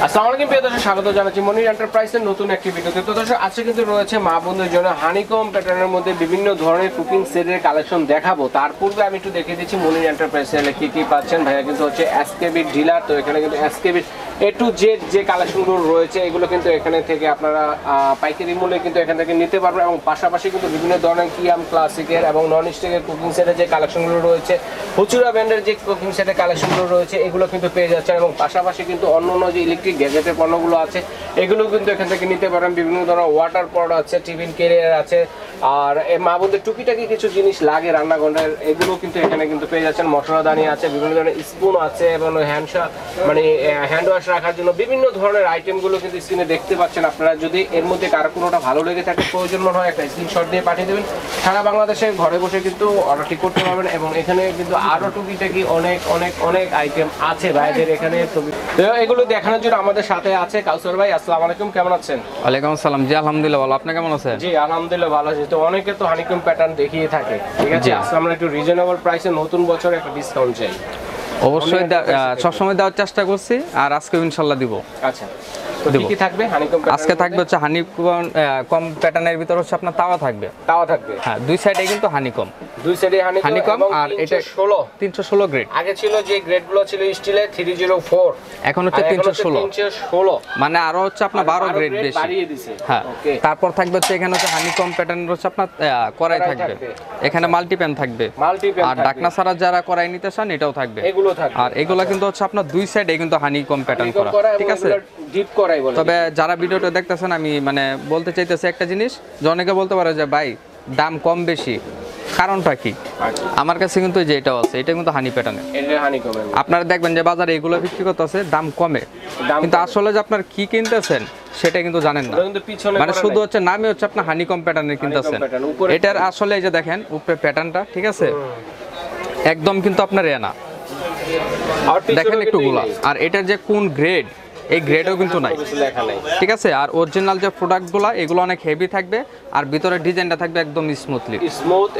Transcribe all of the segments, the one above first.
আসসালামু আলাইকুম প্রিয় দর্শক, স্বাগত জানাচ্ছি মনির এন্টারপ্রাইজের নতুন একটি ভিডিওতে। তো দর্শক, আজকে কিন্তু রয়েছে মা বোনদের জন্য হানিকম প্যাটার্নের মধ্যে বিভিন্ন ধরনের কুকিং সেটের কালেকশন দেখাবো। তার পূর্বে আমি একটু দেখিয়ে দিচ্ছি মনির এন্টারপ্রাইজে কি কি পাচ্ছেন। ভাইয়া কিন্তু হচ্ছে এসকেবি ডিলার, তো এখানে কিন্তু এসকেবি A to Z যে কালেকশনগুলো রয়েছে এগুলো কিন্তু এখানে থেকে আপনারা পাইকারি মূল্যে কিন্তু এখান থেকে নিতে পারবেন। এবং পাশাপাশি কিন্তু বিভিন্ন ধরনের কিয়াম ক্লাসিকের এবং নন স্টিকের কুকিং সেটের যে কালেকশনগুলো রয়েছে, হুচুরা ব্র্যান্ডের যে কুকিং সেটের কালেকশনগুলো রয়েছে এগুলো কিন্তু পেয়ে যাচ্ছেন। এবং পাশাপাশি কিন্তু অন্য যে ইলেকট্রিক গ্যাজেটের পণ্যগুলো আছে এগুলো কিন্তু এখান থেকে নিতে পারেন। বিভিন্ন ধরনের ওয়াটার পট আছে, টিফিন ক্যারিয়ার আছে, আর মা বোনদের টুকিটাকি কিছু জিনিস লাগে রান্নাঘরের, এগুলো কিন্তু এখানে কিন্তু পেয়ে যাচ্ছেন। মশলাদানি আছে, বিভিন্ন ধরনের স্পুন আছে এবং হ্যান্ড ওয়াশ রাখার জন্য বিভিন্ন ধরনের আইটেমগুলো কিন্তু স্ক্রিনে দেখতে পাচ্ছেন। আপনারা যদি এর মধ্যে কারো কোনোটা ভালো লেগে থাকে, প্রয়োজন মনে হয় একটা স্ক্রিনশট দিয়ে পাঠিয়ে দেবেন। সারা বাংলাদেশে ঘরে বসে কিন্তু অর্ডারটি করতে পারবেন। এবং এখানে কিন্তু আরও টুকিটাকি অনেক অনেক অনেক আইটেম আছে ভাইদের এখানে। তো এগুলো দেখানোর জন্য আমাদের সাথে আছে কাউসার ভাই। আসসালামু আলাইকুম, কেমন আছেন? ওয়ালাইকুম আসসালাম। জি আলহামদুলিল্লাহ ভালো, আপনি কেমন আছেন? জি আলহামদুলিল্লাহ ভালো আছি। তো অনেকে তো হানিকম প্যাটার্ন দেখিয়ে থাকে, ঠিক আছে, আজকে আমরা একটু রিজনেবল প্রাইসে নতুন বছরে একটা ডিসকাউন্ট চাই। অবশ্যই সবসময় দেওয়ার চেষ্টা করছি, আর আজকে ইনশাল্লাহ দিব। আচ্ছা, তো কি থাকবে হানিকম প্যাটার্ন? আজকে থাকবে হচ্ছে হানিকম প্যাটার্নের ভিতর হচ্ছে আপনার তাওয়া থাকবে। তাওয়া থাকবে, হ্যাঁ, দুই সাইডে কিন্তু হানিকম, দুই সাইডে হানিকম। আর এটা 316 গ্রেড। আগে ছিল যে গ্রেডগুলো ছিল স্টিলের 304, এখন হচ্ছে 316, মানে আরো হচ্ছে আপনার 12 গ্রেড বেশি বাড়িয়ে দিয়েছে। হ্যাঁ, তারপর থাকবে হচ্ছে এখানে হচ্ছে হানিকম প্যাটার্নের হচ্ছে আপনার কড়াই থাকবে, এখানে মাল্টিপ্যান থাকবে, আর ঢাকনা ছাড়া যারা কড়াই নিতে চান এটাও থাকবে। আর এগুলা কিন্তু হচ্ছে আপনার দুই সাইডে কিন্তু হানিকম প্যাটার্ন করা, ঠিক আছে। ডিপ কড়াই বলে। তবে যারা ভিডিওটা দেখতেছেন, আমি মানে বলতে চাইতেছি একটা জিনিস, যে অনেকে বলতে পারে যে ভাই দাম কম বেশি, কারণটা কি? আমার কাছে কিন্তু যে এটাও আছে, এটা কিন্তু হানি প্যাটার্নের। আপনারা দেখবেন যে বাজারে এগুলো বিক্রি করতেছে দাম কমে, কিন্তু আসলে যে আপনার কি কিনতেছেন সেটা কিন্তু জানেন না। মানে শুধু হচ্ছে নামে হচ্ছে আপনার হানিকম প্যাটার্নের কিনতেছেন। এটার আসলে এই যে দেখেন উপরে প্যাটার্নটা, ঠিক আছে, একদম কিন্তু আপনার না দেখেন একটু গুলা। আর এটার যে কোন গ্রেড, এই গ্রেডও কিন্তু নাই, ঠিক আছে। আর অরিজিনাল যে প্রোডাক্টগুলো এগুলো অনেক হেভি থাকবে, আর ভিতরে ডিজাইনটা থাকবে একদম স্মুথ,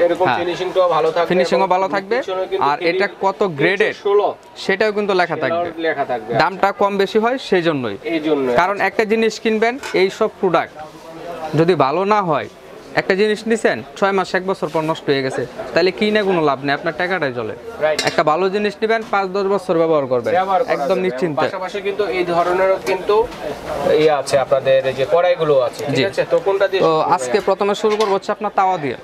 এরকম ফিনিশিংটাও ভালো থাকবে। আর এটা কত গ্রেডের সেটাও কিন্তু লেখা থাকবে। দামটা কম বেশি হয় সেই জন্যই, কারণ একটা জিনিস কিনবেন, এই সব প্রোডাক্ট যদি ভালো না হয়, একটা জিনিস নিছেন 6 মাস 1 বছর পর নষ্ট হয়ে গেছে, তাহলে কিনে কোনো লাভ নেই, আপনার টাকাটাই চলে। একটা ভালো জিনিস নেবেন, 5-10 বছর ব্যবহার করবেন একদম নিশ্চিন্তে। পাশাপাশি কিন্তু এই ধরনেরও কিন্তু আছে আপনাদের এই যে কড়াইগুলো আছে, ঠিক আছে। তো কোনটা দিয়ে? তো আজকে প্রথমে শুরু করব হচ্ছে আপনার তাওয়া দিয়ে।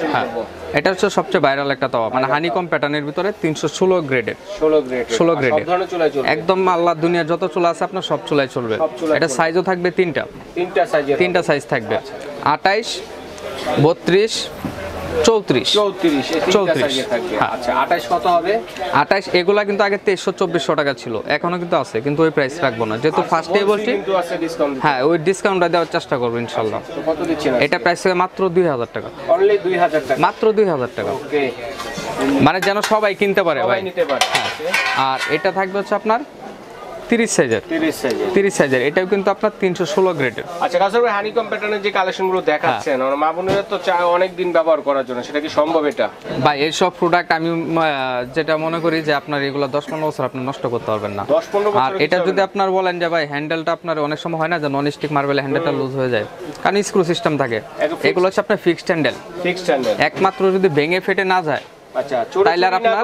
শুরু করব। এটা হচ্ছে সবচেয়ে ভাইরাল একটা তাওয়া, মানে হানিকম প্যাটার্নের ভিতরে 316 গ্রেডের, 16 গ্রেডের একদম। আল্লাহ দুনিয়ার যত চুলা আছে আপনার সব চুলায় চলবে। এটা সাইজও থাকবে তিনটা সাইজ থাকবে, 28, 32, 34। আচ্ছা, 28 কত হবে? 28 এগুলা কিন্তু আগে 2300-2400 টাকা ছিল, এখনো কিন্তু আছে, কিন্তু ওই প্রাইস রাখবো না, যেহেতু ফার্স্টে বলছি। হ্যাঁ, ওই ডিসকাউন্টটা দেওয়ার চেষ্টা করবো ইনশাআল্লাহ। কত দিচ্ছেন? এটা প্রাইস মাত্র 2000 টাকা, অনলি 2000 টাকা, মাত্র 2000 টাকা। ওকে, মানে যেন সবাই কিনতে পারে, ভাই নিতে পারে। আর এটা থাকবে হচ্ছে আপনার 30 সাইজের, এটাও কিন্তু আপনার 316 গ্রেডের। আচ্ছা কাসর ভাই, হানিকম প্যাটার্নের যে কালেকশনগুলো দেখাচ্ছেন, আর মা বোনেরা তো চায় অনেক দিন ব্যবহার করার জন্য, সেটা কি সম্ভব? এটা ভাই এই সব প্রোডাক্ট আমি যেটা মনে করি যে আপনার এগুলো 10-15 বছর আপনি নষ্ট করতে পারবেন না। 10-15 বছর। আর এটা যদি আপনার বলেন যে ভাই হ্যান্ডেলটা আপনার অনেক সময় হয় না যে নন স্টিক মার্বেল হ্যান্ডেলটা লুজ হয়ে যায়, কারণ স্ক্রু সিস্টেম থাকে, এগুলো হচ্ছে আপনার ফিক্সড হ্যান্ডেল। একমাত্র যদি ভেঙে ফেটে না যায়, আচ্ছা, তাহলে আপনার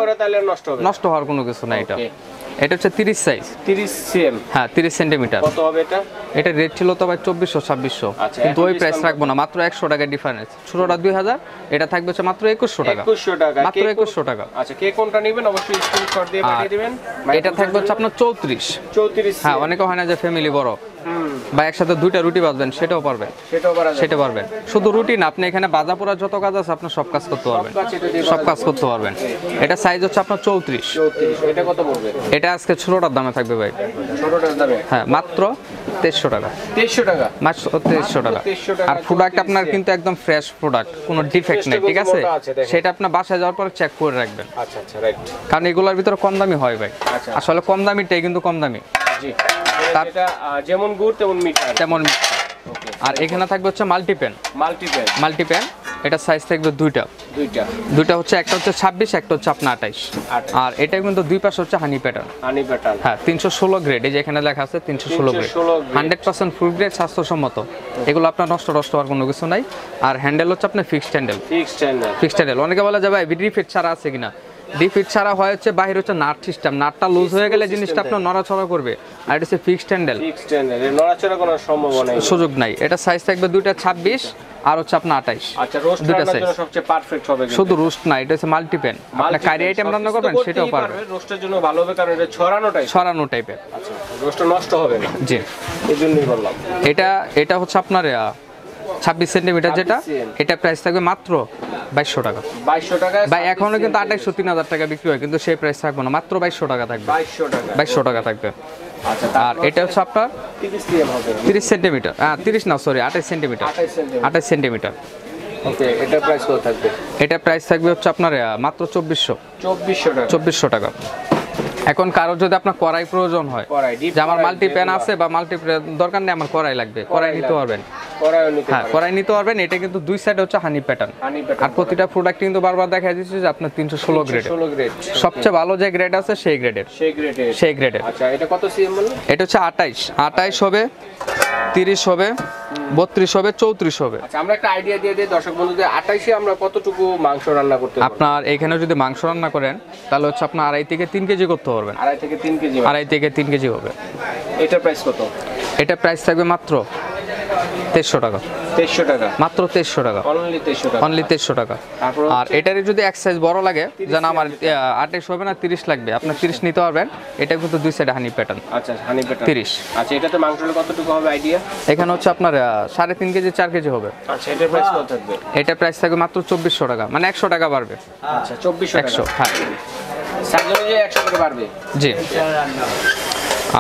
নষ্ট হওয়ার কোনো কিছু নাই। এটা হচ্ছে 30 সাইজ, 30 cm, হ্যাঁ 30 সেন্টিমিটার। কত হবে এটা? এটা রেট ছিল তো ভাই 2400-2600, কিন্তু ওই প্রাইস রাখবো না, মাত্র 100 টাকা ডিফারেন্স। ছোটটা 2000, এটা থাকবে হচ্ছে মাত্র 2100 টাকা, মাত্র 2100 টাকা। আচ্ছা, কে কোনটা নেবেন অবশ্যই স্ক্রিনশট দিয়ে পাঠিয়ে দিবেন। এটা থাকবে হচ্ছে আপনার 34। হ্যাঁ, অনেকে হয় না যে ফ্যামিলি বড়, বা একসাথে 2টা রুটি বাজবেন, সেটাও পারবেন। শুধু রুটি না, আপনি এখানে ভাজা পোড়া যত কাজ আছে আপনার সব কাজ করতে পারবেন, এটা সাইজ হচ্ছে আপনার 34। এটা কত পড়বে? এটা আজকে ছোটটার দামে থাকবে ভাই, ছোটটার দামে, হ্যাঁ মাত্র 2300 টাকা, মাত্র 2300 টাকা। আর প্রোডাক্ট আপনার কিন্তু একদম ফ্রেশ প্রোডাক্ট, কোনো ডিফেক্ট নেই, ঠিক আছে। সেটা আপনার বাসায় যাওয়ার পর চেক করে রাখবেন। আচ্ছা আচ্ছা, রাইট। কারণ এগুলোর ভিতরে কম দামি হয় ভাই, আসলে কম দামিটাই কিন্তু কম দামি। জি, যেমন গুড় তেমন মিঠা। আর এখানে থাকবে হচ্ছে মাল্টিপ্যান, এটা সাইজ থাকবে দুইটা দুইটা হচ্ছে একটা হচ্ছে 26, একটা হচ্ছে আপনার 28। আর এটা কিন্তু দুই পাশে হচ্ছে হানি প্যাটার্ন। হ্যাঁ 316 গ্রেড, এই যে এখানে লেখা আছে 316 গ্রেড, 100% ফুল গ্রেড, স্বাস্থ্যসম্মত। এগুলো আপনার নষ্ট হওয়ার কোনো কিছু নাই। আর হ্যান্ডেল হচ্ছে আপনার ফিক্সড হ্যান্ডেল। অনেকে বলে যে ভাই ডিফিট ছাড়া আছে কিনা, ডিফিট ছাড়া হয় হচ্ছে বাহির হচ্ছে নাট সিস্টেম, নাটটা লুজ হয়ে গেলে জিনিসটা আপনার নড়াচড়া করবে। আর এটা হচ্ছে ফিক্সড হ্যান্ডেল, নড়াচড়া কোনো সম্ভাবনা নাই, সুযোগ নাই। এটা সাইজ থাকবে দুইটা 26 আর হচ্ছে আপনার 28। আচ্ছা, রোস্ট রান্নার জন্য সবচেয়ে পারফেক্ট হবে। শুধু রোস্ট না, এটা হচ্ছে মাল্টিপ্যান, আপনি কারি আইটেম রান্না করবেন সেটাও পারবে। রোস্টের জন্য ভালো হবে কারণ এটা ছড়ানো টাইপের। আচ্ছা, রোস্ট নষ্ট হবে না। জি, এজন্যই বললাম। এটা হচ্ছে আপনার 26 সেন্টিমিটার যেটা, এটা প্রাইস থাকবে মাত্র 2200 টাকা। 2200 টাকা ভাই এখনো কিন্তু 2800 3000 টাকা বিক্রি হয়, কিন্তু সেই প্রাইস থাকবে না, মাত্র 2200 টাকা থাকবে। 2200 টাকা থাকবে। আচ্ছা, আর এটা হচ্ছে আপনার 30 সেন্টিমিটার, 30 না সরি 28 সেন্টিমিটার। 28 সেন্টিমিটার। ওকে, এটা প্রাইস কত থাকবে? এটা প্রাইস থাকবে হচ্ছে আপনার মাত্র 2400 টাকা। এখন কারো যদি আপনার কড়াই প্রয়োজন হয়, যে আমার মাল্টি প্যান আছে বা মাল্টি দরকার নেই, আমার কড়াই লাগবে, কড়াই নিতে পারবেন। হ্যাঁ, কড়াই নিতে পারবেন। এটা কিন্তু দুই সাইডে হচ্ছে হানি প্যাটার্ন। আর প্রতিটা প্রোডাক্ট কিন্তু বারবার দেখা যাচ্ছে যে আপনার 316 গ্রেড। সবচেয়ে ভালো যে গ্রেড আছে সেই গ্রেডের। আচ্ছা, এটা কত সিএম বললেন? এটা হচ্ছে 28 হবে, 30 হবে, 32 হবে, 34 হবে। আচ্ছা, আমরা একটা আইডিয়া দিয়ে দিই দর্শক বন্ধুদের, 28 এ আমরা কতটুকু মাংস রান্না করতে পারবো? আপনার এখানে যদি মাংস রান্না করেন তাহলে হচ্ছে আপনার 2.5 থেকে 3 কেজি করতে পারবেন। 2.5 থেকে 3 কেজি? 2.5 থেকে 3 কেজি হবে। এটার প্রাইস কত? এটা প্রাইস থাকবে মাত্র 2300 টাকা। 2300 টাকা? মাত্র 2300 টাকা, অনলি 2300 টাকা। অনলি 2300 টাকা। আর এটারই যদি এক সাইজ বড় লাগে, যেন আমার 28 হবে না 30 লাগবে, আপনার 30 নিতে পারবেন। এটা কিন্তু দুই সাইডে হানি প্যাটার্ন। আচ্ছা, হানি প্যাটার্ন 30। আচ্ছা, এটাতে মাংসটা কতটুকু হবে আইডিয়া? এখানে হচ্ছে আপনার 3.5 কেজি 4 কেজি হবে। আচ্ছা, এটার প্রাইস কত থাকবে? এটা প্রাইস থাকবে মাত্র 2400 টাকা, মানে 100 টাকা বাড়বে। আচ্ছা, 2400 টাকা। 100, হ্যাঁ। সাইজ অনুযায়ী 100 টাকা বাড়বে। জি।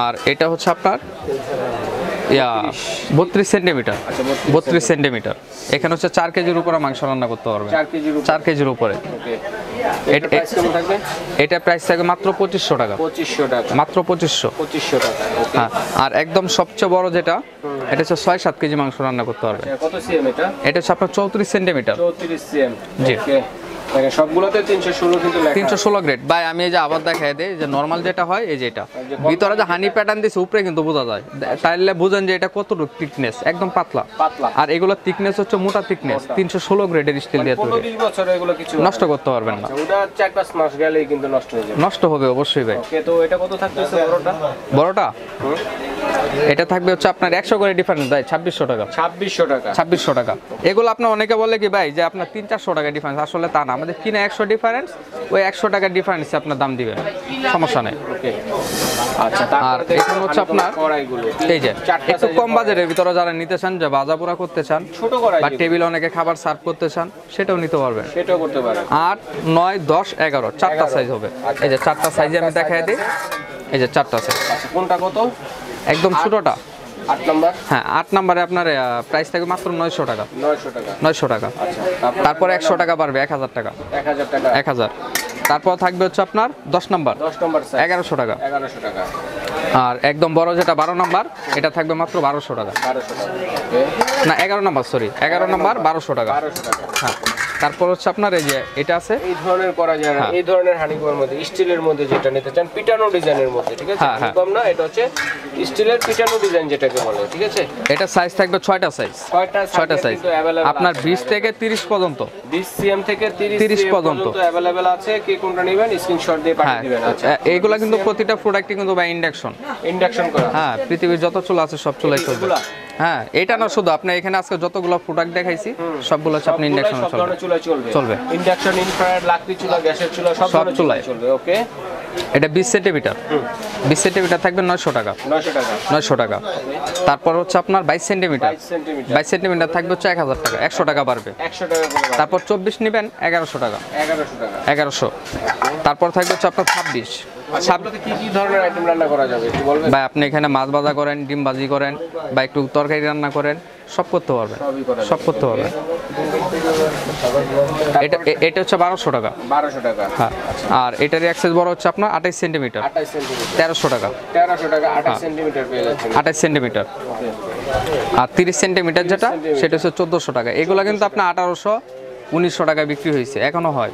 আর এটা হচ্ছে আপনার 32 সেন্টিমিটার। 32 সেন্টিমিটার। এখানে হচ্ছে 4 কেজির উপরে মাংস রান্না করতে পারবে। 4 কেজির উপরে। এটা প্রাইস কেমন থাকবে? এটা প্রাইস থাকবে মাত্র 2500 টাকা। 2500 টাকা, মাত্র 2500 টাকা। ওকে। আর একদম সবচেয়ে বড় যেটা, এটা হচ্ছে 6-7 কেজি মাংস রান্না করতে পারবে। কত সিএম এটা? এটা হচ্ছে আপনার 34 সেন্টিমিটার। 34 সিএম। জি। ওকে। মানে সবগুলোতে 316 কিন্তু লেখা আছে। 316 গ্রেড। ভাই আমি এই যে আবার দেখাই দেই যে নরমাল যেটা হয় এই যে এটা ভিতরে যে হানি প্যাটার্ন দিছে উপরে কিন্তু বোঝা যায়, তাইলে বুঝেন যে এটা কতটুকু থিকনেস, একদম পাতলা। আর এগুলো থিকনেস হচ্ছে মোটা থিকনেস, 316 গ্রেডের স্টিল দিয়ে তৈরি। 20 বছর এগুলো কিছু নষ্ট করতে পারবেন না। ওটা 4-5 মাস গেলেই কিন্তু নষ্ট হয়ে যাবে। নষ্ট হবে অবশ্যই ভাই। ওকে, তো এটা কত থাকতেছে বড়টা? এটা থাকবে হচ্ছে আপনার 100 করে ডিফারেন্স ভাই, 2600 টাকা। 2600 টাকা। এগুলো আপনার অনেকে বলে কি ভাই যে আপনার 300-400 টাকা ডিফারেন্স, আসলে তা না, আমাদের কিনা 100 ডিফারেন্স, ওই 100 টাকার ডিফারেন্সে আপনার দাম দিবেন, সমস্যা নেই। আচ্ছা, আর এখানে হচ্ছে আপনার এই যে একটু কম বাজেটের ভিতরে যারা নিতে চান, যে ভাজা পোড়া করতে চান, ছোট কড়াই বা টেবিলে অনেকে খাবার সার্ভ করতে চান, সেটাও নিতে পারবেন। সেটাও করতে পারেন। 8, 9, 10, 11 চারটা সাইজ হবে। এই যে চারটা সাইজে আমি দেখাই দিই, এই যে চারটা সাইজ। আচ্ছা, কোনটা কত? একদম ছোটটা 8 নাম্বার। হ্যাঁ, 8 নম্বরে আপনার প্রাইস থাকবে মাত্র 900 টাকা। 900 টাকা। আচ্ছা, তারপরে 100 টাকা বাড়বে, 1000 টাকা। 1000 টাকা। 1000। তারপর থাকবে হচ্ছে আপনার 10 নম্বর 1100 টাকা। 1100 টাকা। আর একদম বড় যেটা 12 নম্বর, এটা থাকবে মাত্র 1200 টাকা। 1200 টাকা। ওকে। না 11 নম্বর, সরি 11 নম্বর 1200 টাকা। 1200 টাকা। হ্যাঁ। তারপর হচ্ছে আপনার এই যে এটা আছে, এই ধরনের করা যায় না, এই ধরনের হানিকমের মধ্যে স্টিলের মধ্যে যেটা নিতে চান, পিটানো ডিজাইনের মধ্যে, ঠিক আছে? হানিকম না, এটা হচ্ছে স্টিলের পিটানো ডিজাইন যেটাকে বলে, ঠিক আছে? এটা সাইজ থাকবে 6টা সাইজ। 6টা সাইজ আপনার 20 থেকে 30 পর্যন্ত, 20 সিএম থেকে 30 পর্যন্ত अवेलेबल আছে। কি কোনটা নেবেন স্ক্রিনশট দিয়ে পাঠিয়ে দিবেন। আচ্ছা, এইগুলা কিন্তু প্রতিটা প্রোডাক্টই কিন্তু বাই ইন্ডাকশন করা। হ্যাঁ, পৃথিবীর যত চুলা আছে সব চুলাই চলবে। হ্যাঁ, এটা না শুধু আপনি এখানে আজকে যতগুলো প্রোডাক্ট দেখাইছি সবগুলো হচ্ছে আপনি ইন্ডাকশনে চলবে। ইন্ডাকশন, ইনফ্রারেড, লাকড়ি চুলা, গ্যাসের চুলা সব চুলাই চলবে। ওকে। এটা 20 সেন্টিমিটার। 20 সেন্টিমিটার থাকবে 900 টাকা। 900 টাকা। তারপর হচ্ছে আপনার 22 সেন্টিমিটার। 22 সেন্টিমিটার থাকবে হচ্ছে 1000 টাকা। 100 টাকা বাড়বে। 100 টাকা করে। তারপর 24 নেবেন 1100 টাকা। 1100। তারপর থাকবে হচ্ছে আপনার 26। কি কি ধরনের আইটেম রান্না করা যাবে একটু বলবেন? ভাই আপনি এখানে মাছ ভাজা করেন, ডিম ভাজি করেন, বা একটু তরকারি রান্না করেন, সব করতে পারবেন। সব করতে পারবেন। এটা হচ্ছে 1200 টাকা। 1200 টাকা। হ্যাঁ। আর এটারই অ্যাক্সেস বড় হচ্ছে আপনার 28 সেন্টিমিটার। 28 সেন্টিমিটার। 1300 টাকা। 1300 টাকা 28 সেন্টিমিটার পেয়ে যাচ্ছেন। 28 সেন্টিমিটার। আর 30 সেন্টিমিটার যেটা, সেটা হচ্ছে 1400 টাকা। এগুলো কিন্তু আপনি 1800, 1900 টাকা বিক্রি হয়েছে, এখনো হয়,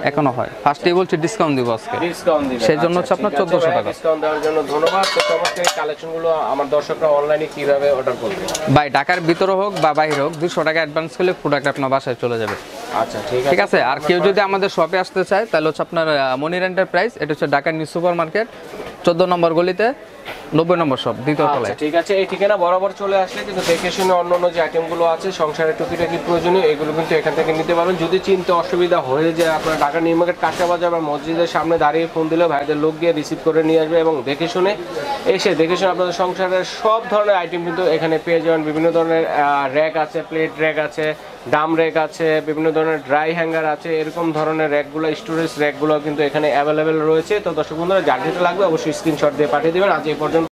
এখনো হয়। ফার্স্টেই বলছি ডিসকাউন্ট দিব আজকে, ডিসকাউন্ট দিবেন, সেই জন্য হচ্ছে আপনার 1400 টাকা। ডিসকাউন্ট দেওয়ার জন্য ধন্যবাদ। তো চমৎকার কালেকশনগুলো আমার দর্শকরা অনলাইনে কিভাবে অর্ডার করবে? ভাই ঢাকার ভিতরে হোক বা বাইরে হোক 200 টাকা অ্যাডভান্স করলে প্রোডাক্ট আপনার বাসায় চলে যাবে। আচ্ছা ঠিক আছে। আর কেউ যদি আমাদের শপে আসতে চায় তাহলে হচ্ছে আপনার মনির এন্টারপ্রাইজ, এটা হচ্ছে ঢাকা নিউ সুপার মার্কেট 14 নম্বর গলিতে 90 নম্বর শপ, দ্বিতীয় তলায়। ঠিক আছে, এই ঠিকানা বরাবর চলে আসলে কিন্তু দেখে শুনে অন্য যে আইটেমগুলো আছে সংসারের টুকিটাকি প্রয়োজনীয় এগুলো কিন্তু এখান থেকে নিতে পারবেন। যদি চিনতে অসুবিধা হয়ে যায় আপনার ঢাকা নিউ মার্কেট কাঁচা বাজার বা মসজিদের সামনে দাঁড়িয়ে ফোন দিলে ভাইদের লোক গিয়ে রিসিভ করে নিয়ে আসবে এবং দেখে শুনে আপনাদের সংসারের সব ধরনের আইটেম কিন্তু এখানে পেয়ে যাবেন। বিভিন্ন ধরনের র্যাক আছে, প্লেট র্যাক আছে, ডাম র্যাক আছে, বিভিন্ন ধরনের ড্রাই হ্যাঙ্গার আছে, এরকম ধরনের র্যাকগুলো, স্টোরেজ র্যাকগুলো কিন্তু এখানে অ্যাভেলেবেল রয়েছে। তো দর্শক বন্ধুরা যার যেটা লাগবে অবশ্যই স্ক্রিনশট দিয়ে পাঠিয়ে দেবেন। আজ এই পর্যন্ত।